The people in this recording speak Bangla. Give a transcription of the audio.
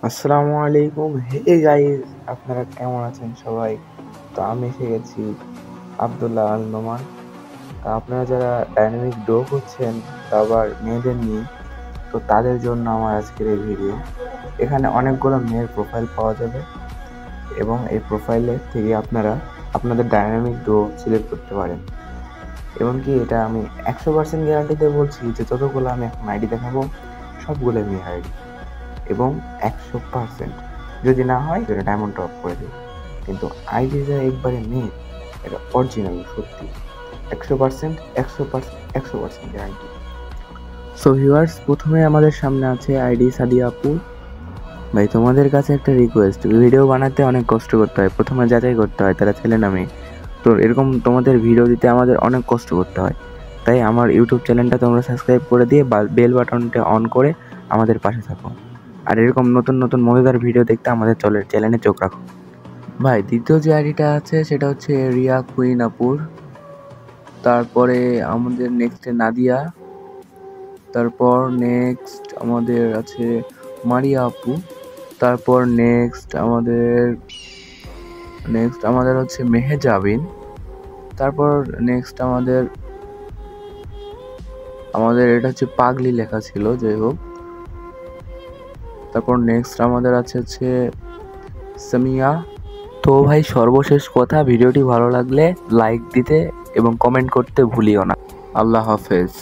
আসসালামু আলাইকুম। হে গাইস, আপনারা কেমন আছেন সবাই? তো আমি এসে গেছি আব্দুল্লাহ আল নোমান। তা আপনারা যারা ডাইনামিক ডো করছেন, তা আবার মেয়েদের নিয়ে, তো তাদের জন্য আমার আজকের এই ভিডিও। এখানে অনেকগুলো মেয়ের প্রোফাইল পাওয়া যাবে এবং এই প্রোফাইলে থেকে আপনারা আপনাদের ডাইনামিক ডো সিলেক্ট করতে পারেন। এমনকি এটা আমি 100% গ্যারান্টিতে বলছি যে যতগুলো আমি এখন আইডি দেখাবো সবগুলো মেয়ে আইডি, এবং 100% যদি না হয় সেটা ডায়মন্ড টপ করে দেবে। কিন্তু আইডি যা একবারে মেয়ে, এটা অরিজিনাল সত্যি 100%, 100%, 100% গ্যারান্টি। সো ভিউয়ার্স, প্রথমে আমাদের সামনে আছে আইডি সাদিয়া আপু। ভাই, তোমাদের কাছে একটা রিকোয়েস্ট, ভিডিও বানাতে অনেক কষ্ট করতে হয়, প্রথমে যাচাই করতে হয় তারা ছেলে না মেয়ে। তো এরকম তোমাদের ভিডিও দিতে আমাদের অনেক কষ্ট করতে হয়, তাই আমার ইউটিউব চ্যানেলটা তোমরা সাবস্ক্রাইব করে দিয়ে বেল বাটনটা অন করে আমাদের পাশে থাকো। আর এরকম নতুন নতুন মজাদার ভিডিও দেখতে আমাদের চ্যানেলে চোখ রাখো। ভাই, দ্বিতীয় যে আইডিটা আছে সেটা হচ্ছে রিয়া কুইন আপুর। তারপরে আমাদের নেক্সটে নাদিয়া। তারপর নেক্সট আমাদের আছে মারিয়া আপু। তারপর নেক্সট আমাদের হচ্ছে মেহেজাবিন। তারপর নেক্সট আমাদের আমাদের এটা হচ্ছে পাগলি লেখা ছিল, যাই হোক। তারপর নেক্সট আমাদের হচ্ছে সামিয়া। তো ভাই, সর্বশেষ কথা, ভিডিওটি ভালো লাগলে লাইক দিতে এবং কমেন্ট করতে ভুলিও না। আল্লাহ হাফেজ।